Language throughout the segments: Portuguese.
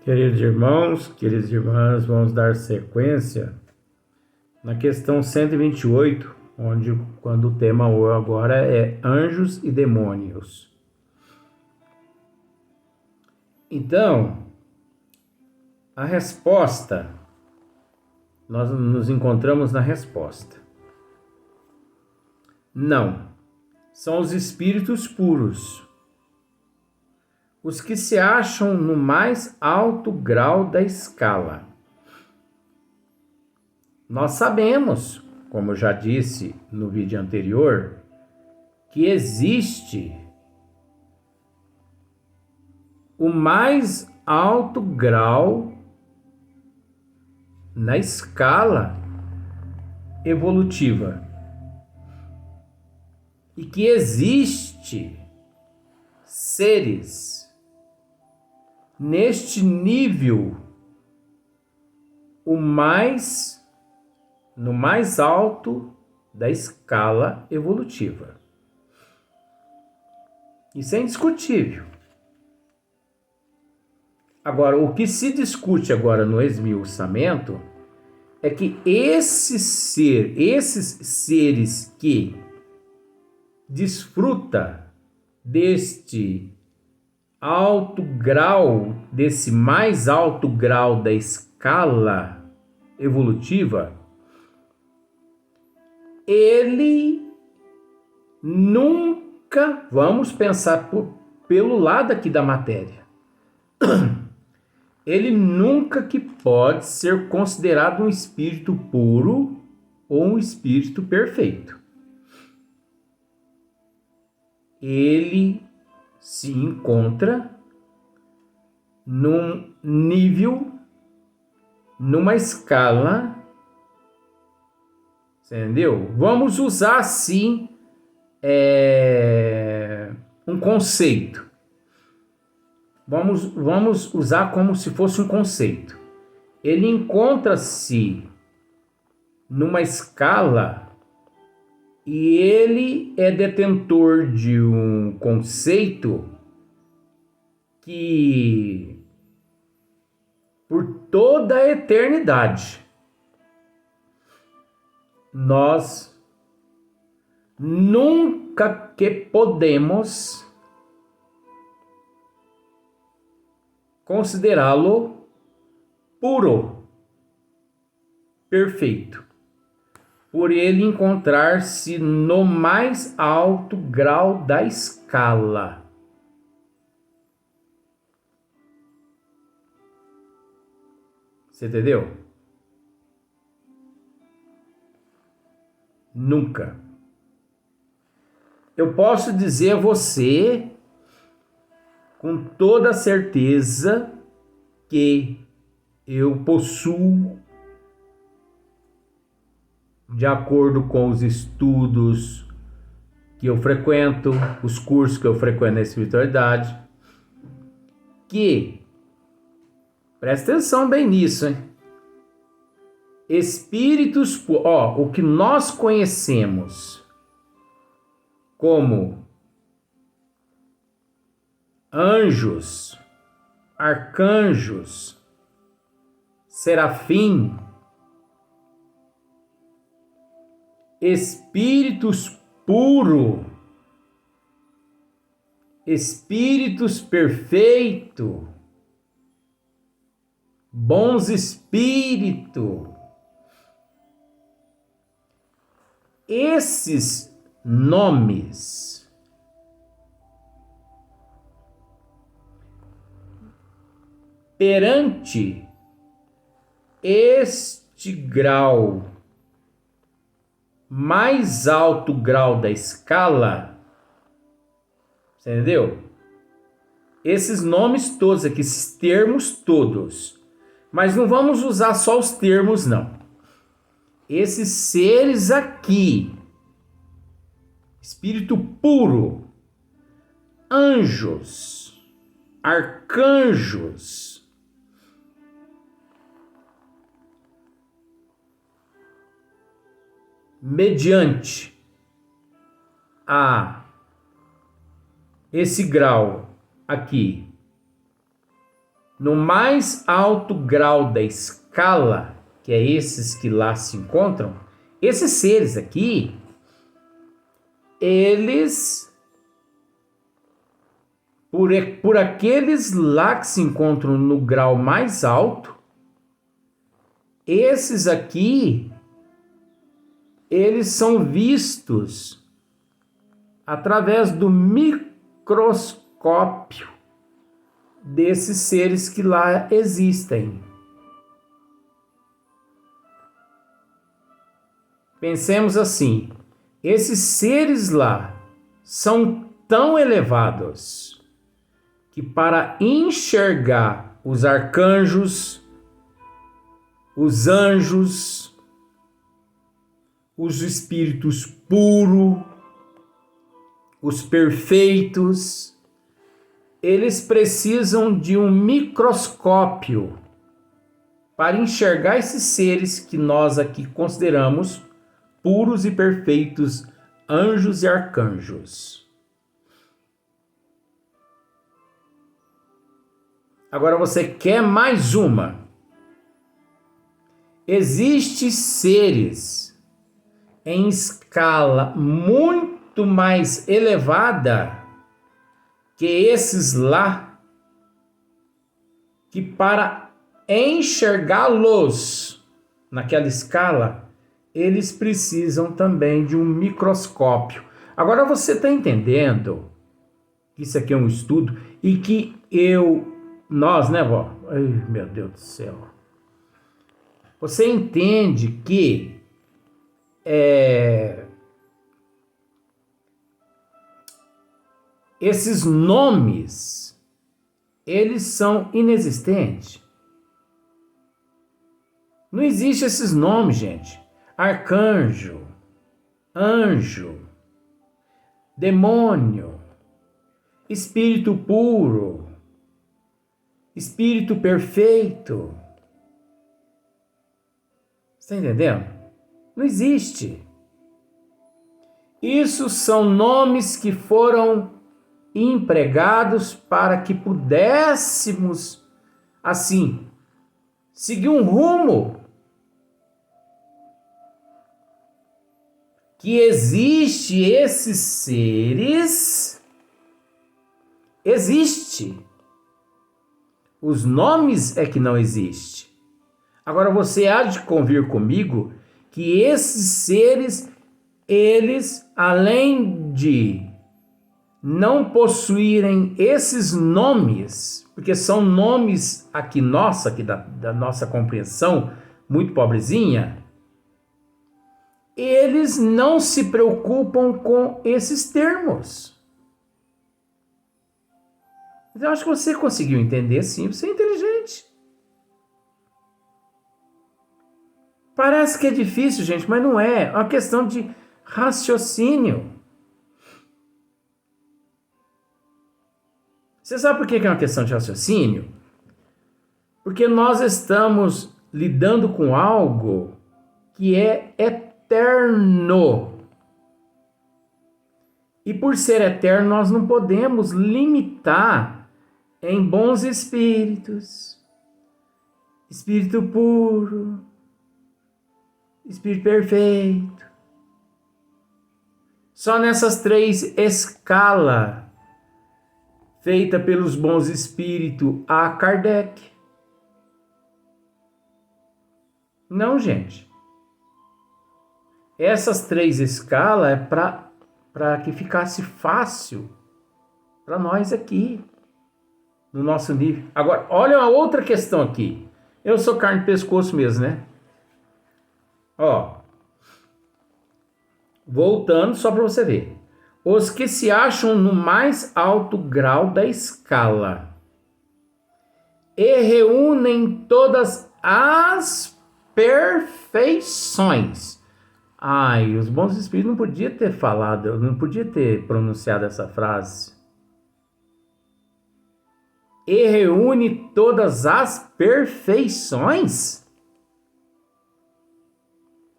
Queridos irmãos, queridas irmãs, vamos dar sequência na questão 128, quando o tema agora é anjos e demônios. Então, a resposta, nós nos encontramos na resposta. Não, são os espíritos puros, os que se acham no mais alto grau da escala. Nós sabemos, como eu já disse no vídeo anterior, que existe o mais alto grau na escala evolutiva e que existe seres neste nível, no mais alto da escala evolutiva. Isso é indiscutível. Agora, o que se discute agora no esmiuçamento é que esses seres que desfruta deste alto grau, desse mais alto grau da escala evolutiva, ele nunca, vamos pensar pelo lado aqui da matéria, ele nunca que pode ser considerado um espírito puro ou um espírito perfeito. Ele se encontra num nível, numa escala, entendeu? Vamos usar assim um conceito. Vamos usar como se fosse um conceito. Ele encontra-se numa escala e ele é detentor de um conceito que, por toda a eternidade, nós nunca que podemos considerá-lo puro, perfeito, por ele encontrar-se no mais alto grau da escala. Você entendeu? Nunca. Eu posso dizer a você com toda certeza que eu possuo, de acordo com os estudos que eu frequento, os cursos que eu frequento na espiritualidade, que, presta atenção bem nisso, hein? Espíritos, o que nós conhecemos como anjos, arcanjos, serafim, espíritos puros, espíritos perfeitos, bons espíritos, esses nomes perante este grau, mais alto grau da escala, você entendeu? Esses nomes todos aqui, esses termos todos, mas não vamos usar só os termos, não. Esses seres aqui, espírito puro, anjos, arcanjos, mediante a esse grau aqui No mais alto grau da escala, que é esses que lá se encontram, esses seres aqui, eles, por aqueles lá que se encontram no grau mais alto, esses aqui, eles são vistos através do microscópio desses seres que lá existem. Pensemos assim, esses seres lá são tão elevados que para enxergar os arcanjos, os anjos, os espíritos puros, os perfeitos, eles precisam de um microscópio para enxergar esses seres que nós aqui consideramos puros e perfeitos, anjos e arcanjos. Agora você quer mais uma? Existem seres em escala muito mais elevada que esses lá, que para enxergá-los naquela escala, eles precisam também de um microscópio. Agora você está entendendo que isso aqui é um estudo e que nós, né, vó? Ai, meu Deus do céu. Você entende que esses nomes, eles são inexistentes. Não existe esses nomes, gente. Arcanjo, anjo, demônio, espírito puro, espírito perfeito. Está entendendo? Não existe. Isso são nomes que foram empregados para que pudéssemos, assim, seguir um rumo que existe esses seres, existe. Os nomes é que não existe. Agora você há de convir comigo que esses seres, eles, além de não possuírem esses nomes, porque são nomes aqui da nossa compreensão, muito pobrezinha, eles não se preocupam com esses termos. Eu acho que você conseguiu entender, sim, você é inteligente. Parece que é difícil, gente, mas não é. É uma questão de raciocínio. Você sabe por que é uma questão de raciocínio? Porque nós estamos lidando com algo que é eterno. E por ser eterno, nós não podemos limitar em bons espíritos, espírito puro, espírito perfeito. Só nessas 3 escalas feita pelos bons espíritos a Kardec. Não, gente. Essas 3 escalas é para que ficasse fácil para nós aqui, no nosso nível. Agora, olha uma outra questão aqui. Eu sou carne de pescoço mesmo, né? Ó, voltando só para você ver. Os que se acham no mais alto grau da escala e reúnem todas as perfeições. Ai, os bons espíritos não podiam ter falado, não podiam ter pronunciado essa frase. E reúne todas as perfeições?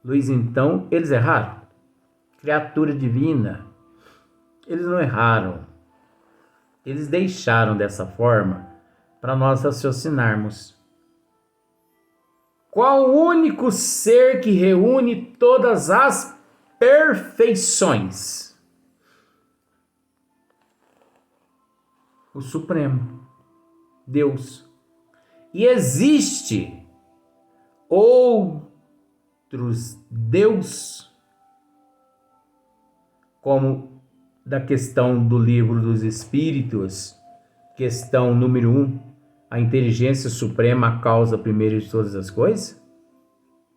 Luiz, então, eles erraram? Criatura divina. Eles não erraram. Eles deixaram dessa forma para nós raciocinarmos. Qual o único ser que reúne todas as perfeições? O Supremo, Deus. E existe outros Deus, como da questão do Livro dos Espíritos, questão número 1, a inteligência suprema, a causa primeira de todas as coisas?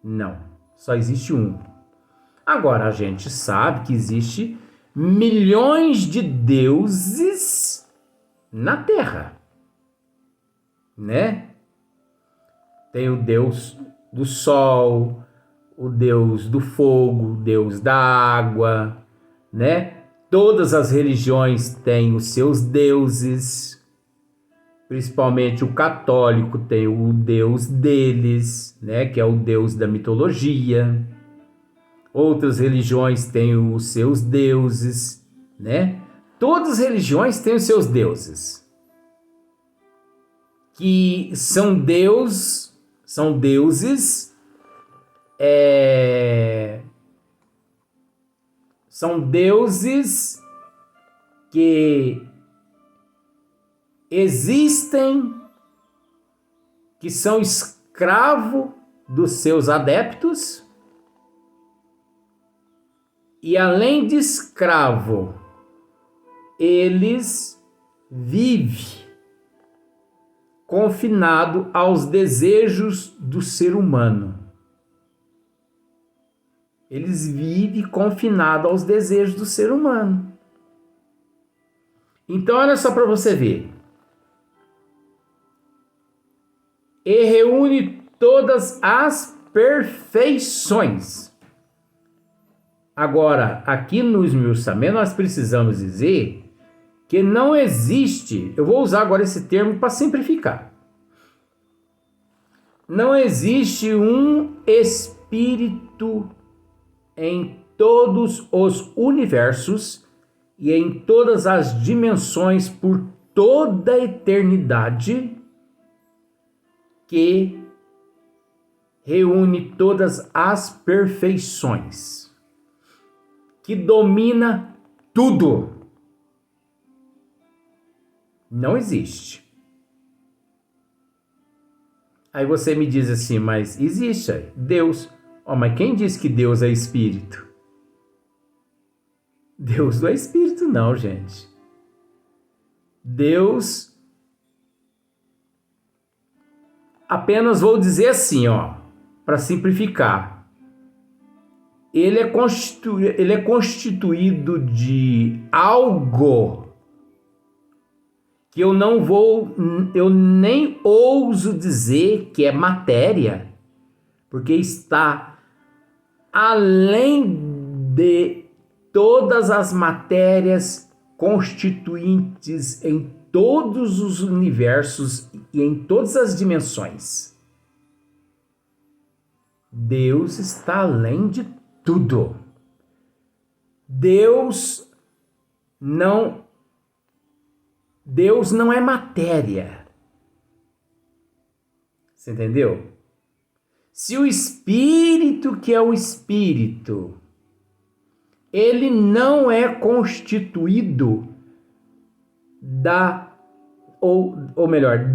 Não, só existe um. Agora, a gente sabe que existe milhões de deuses na Terra, né? Tem o Deus do Sol, o Deus do Fogo, o Deus da Água, né? Todas as religiões têm os seus deuses, principalmente o católico tem o Deus deles, né? Que é o Deus da mitologia. Outras religiões têm os seus deuses, né? Todas as religiões têm os seus deuses, que são deuses que existem, que são escravos dos seus adeptos, e além de escravo, eles vivem confinado aos desejos do ser humano. Eles vivem confinados aos desejos do ser humano. Então, olha só para você ver. E reúne todas as perfeições. Agora, aqui no esmiuçamento, nós precisamos dizer que não existe, eu vou usar agora esse termo para simplificar. Não existe um espírito em todos os universos e em todas as dimensões por toda a eternidade que reúne todas as perfeições, que domina tudo. Não existe. Aí você me diz assim, mas existe Deus. Mas quem disse que Deus é espírito? Deus não é espírito não, gente. Deus, apenas vou dizer assim, para simplificar. Ele é constituído de algo que eu nem ouso dizer que é matéria, porque está além de todas as matérias constituintes em todos os universos e em todas as dimensões. Deus está além de tudo. Deus não é matéria. Você entendeu? Se o Espírito, que é o Espírito, ele não é constituído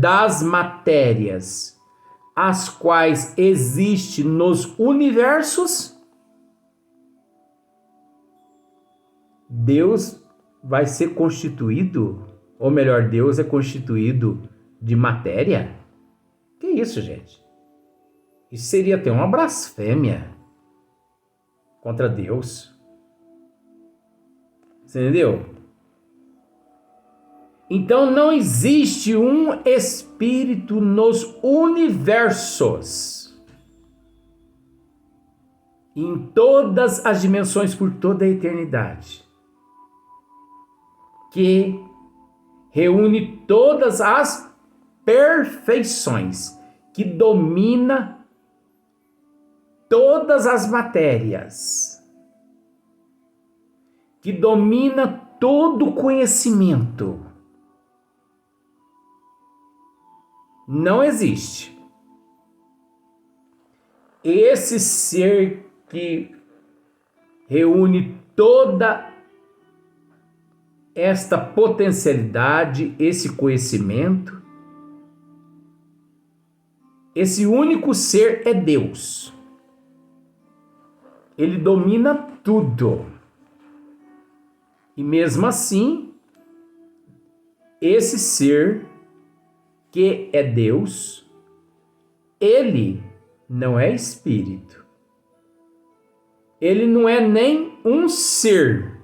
das matérias as quais existem nos universos, Deus vai ser constituído, ou melhor, Deus é constituído de matéria? Que isso, gente? Isso seria até uma blasfêmia contra Deus. Você entendeu? Então não existe um espírito nos universos, em todas as dimensões por toda a eternidade, que reúne todas as perfeições, que domina todas as matérias, que domina todo o conhecimento, não existe. Esse ser que reúne toda esta potencialidade, esse conhecimento, esse único ser é Deus. Ele domina tudo. E mesmo assim, esse ser que é Deus, ele não é espírito. Ele não é nem um ser.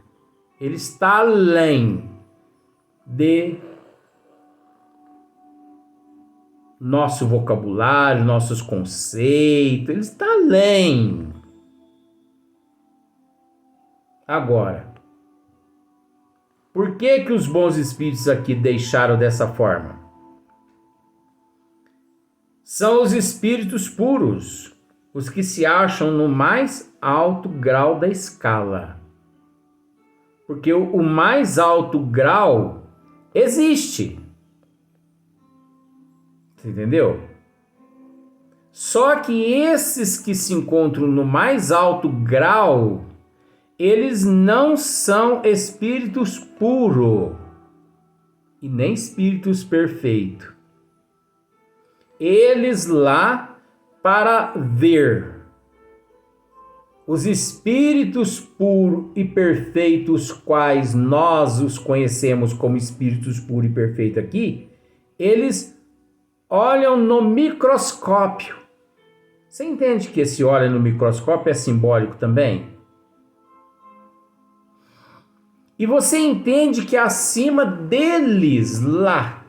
Ele está além de nosso vocabulário, nossos conceitos. Ele está além. Agora, por que que os bons espíritos aqui deixaram dessa forma? São os espíritos puros, os que se acham no mais alto grau da escala. Porque o mais alto grau existe. Você entendeu? Só que esses que se encontram no mais alto grau, eles não são espíritos puros e nem espíritos perfeitos. Eles lá para ver os espíritos puros e perfeitos, quais nós os conhecemos como espíritos puros e perfeitos aqui, eles olham no microscópio. Você entende que esse olha no microscópio é simbólico também? E você entende que acima deles lá,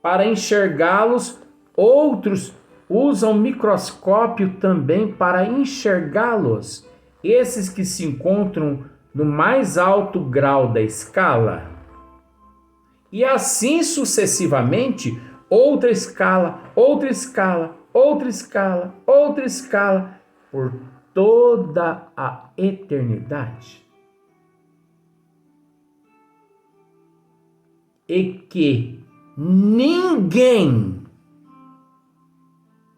para enxergá-los, outros usam microscópio também para enxergá-los. Esses que se encontram no mais alto grau da escala. E assim sucessivamente, outra escala, outra escala, outra escala, outra escala, por toda a eternidade. E que ninguém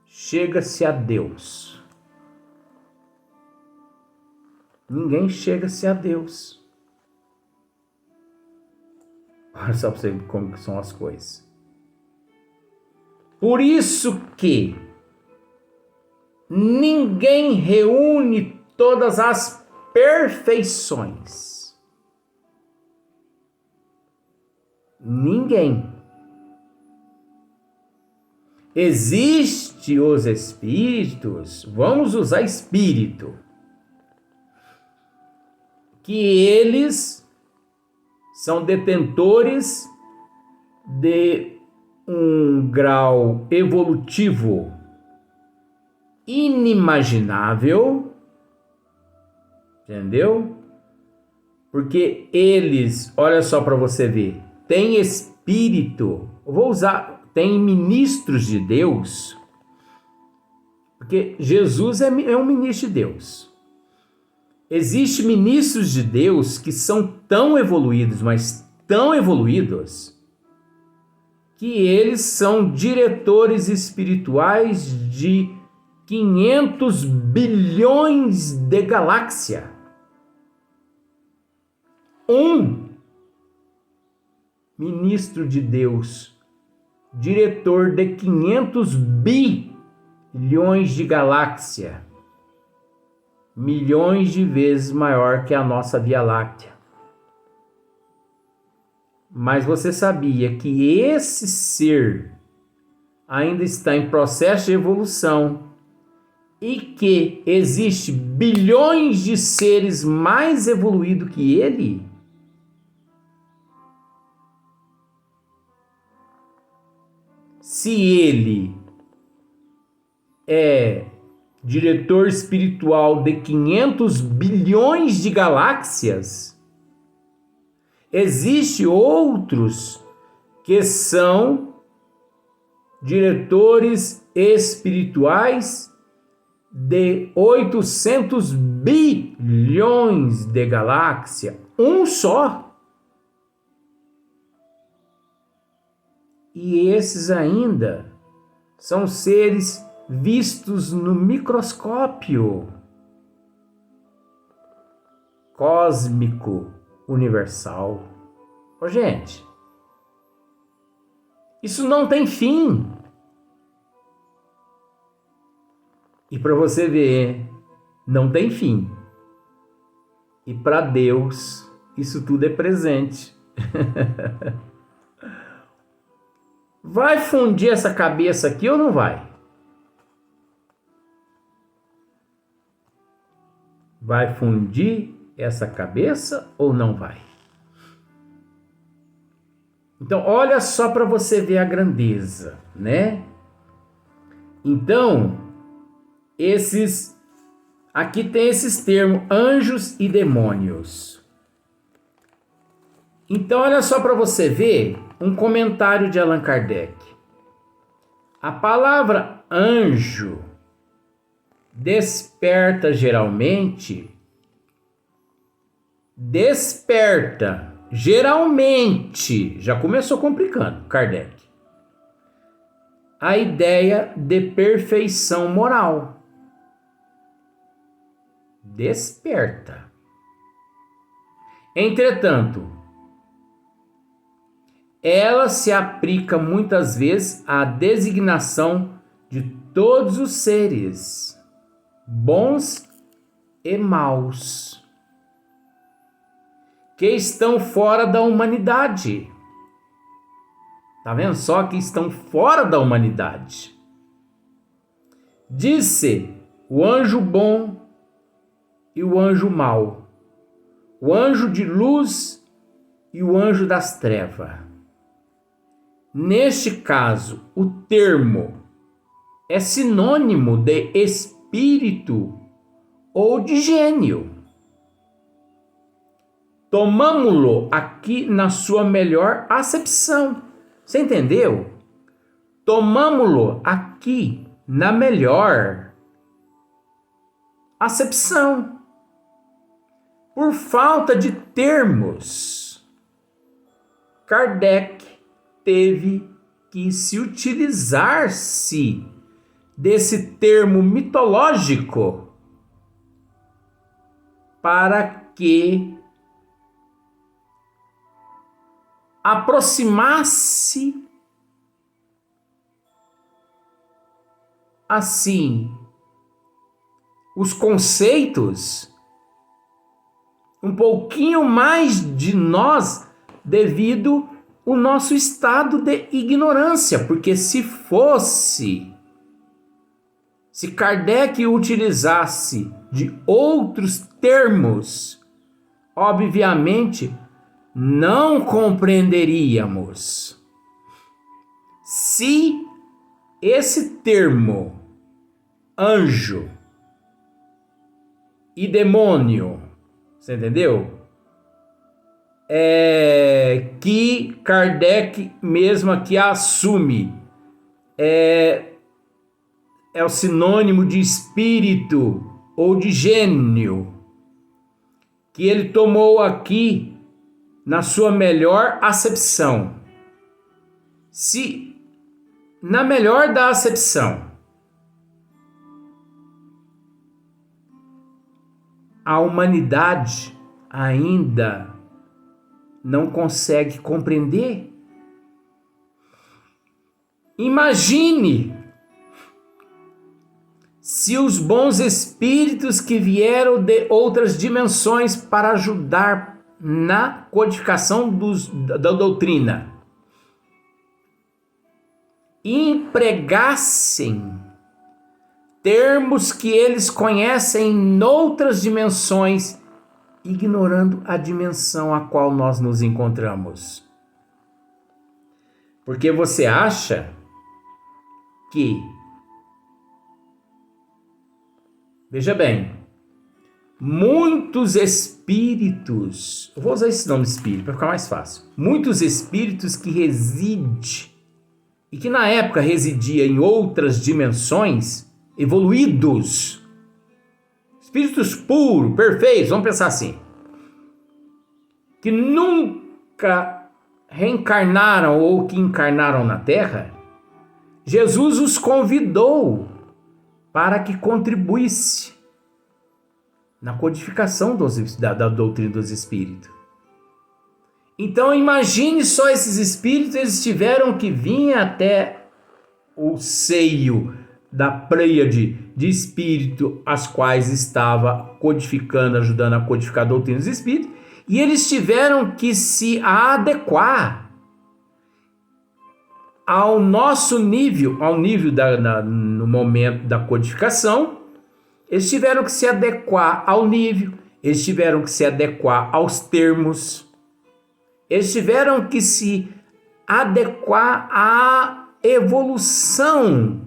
chega-se a Deus. Ninguém chega-se a Deus. Olha só para você ver como que são as coisas. Por isso que ninguém reúne todas as perfeições. Ninguém. Existem os espíritos, vamos usar espírito, que eles são detentores de um grau evolutivo inimaginável, entendeu? Porque eles, olha só para você ver, tem espírito, tem ministros de Deus, porque Jesus é um ministro de Deus. Existem ministros de Deus que são tão evoluídos, mas tão evoluídos, que eles são diretores espirituais de 500 bilhões de galáxias. Um ministro de Deus, diretor de 500 bilhões de galáxias, milhões de vezes maior que a nossa Via Láctea. Mas você sabia que esse ser ainda está em processo de evolução e que existe bilhões de seres mais evoluídos que ele? Se ele é diretor espiritual de 500 bilhões de galáxias, existem outros que são diretores espirituais de 800 bilhões de galáxias, um só. E esses ainda são seres vistos no microscópio cósmico universal. Ô, gente, isso não tem fim. E para você ver, não tem fim. E para Deus, isso tudo é presente. Vai fundir essa cabeça aqui ou não vai? Vai fundir essa cabeça ou não vai? Então, olha só para você ver a grandeza, né? Então, aqui tem esses termos, anjos e demônios. Então, olha só para você ver um comentário de Allan Kardec. A palavra anjo desperta geralmente já começou complicando, Kardec, a ideia de perfeição moral. Desperta. Entretanto, ela se aplica muitas vezes à designação de todos os seres, bons e maus, que estão fora da humanidade. Tá vendo só que estão fora da humanidade? Diz-se o anjo bom e o anjo mau, o anjo de luz e o anjo das trevas. Neste caso, o termo é sinônimo de espírito ou de gênio. Tomamo-lo aqui na sua melhor acepção. Você entendeu? Tomamo-lo aqui na melhor acepção. Por falta de termos, Kardec teve que se utilizar-se desse termo mitológico para que aproximasse assim os conceitos um pouquinho mais de nós devido ao nosso estado de ignorância, porque se Kardec utilizasse de outros termos, obviamente não compreenderíamos. Se esse termo anjo e demônio, você entendeu? Que Kardec mesmo aqui assume, é o sinônimo de espírito ou de gênio, que ele tomou aqui na sua melhor acepção. Se na melhor da acepção a humanidade ainda não consegue compreender, imagine se os bons espíritos que vieram de outras dimensões para ajudar na codificação da doutrina empregassem termos que eles conhecem em outras dimensões, ignorando a dimensão a qual nós nos encontramos. Porque você acha que, veja bem, muitos espíritos, eu vou usar esse nome espírito para ficar mais fácil, muitos espíritos que residem, e que na época residia em outras dimensões, evoluídos, espíritos puros, perfeitos, vamos pensar assim, que nunca reencarnaram ou que encarnaram na Terra, Jesus os convidou para que contribuísse na codificação da doutrina dos espíritos. Então imagine só esses espíritos, eles tiveram que vir até o seio da pleiade de espírito, as quais estava codificando, ajudando a codificar a doutrina dos espíritos, e eles tiveram que se adequar ao nosso nível, ao nível no momento da codificação. Eles tiveram que se adequar ao nível, eles tiveram que se adequar aos termos, eles tiveram que se adequar à evolução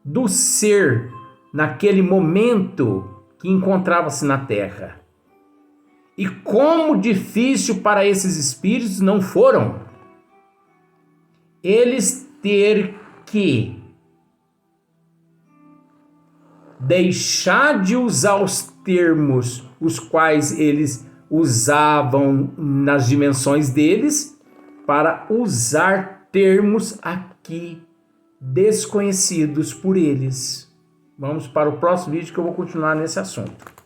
do ser naquele momento que encontrava-se na Terra. E como difícil para esses espíritos não foram eles ter que deixar de usar os termos os quais eles usavam nas dimensões deles para usar termos aqui desconhecidos por eles. Vamos para o próximo vídeo que eu vou continuar nesse assunto.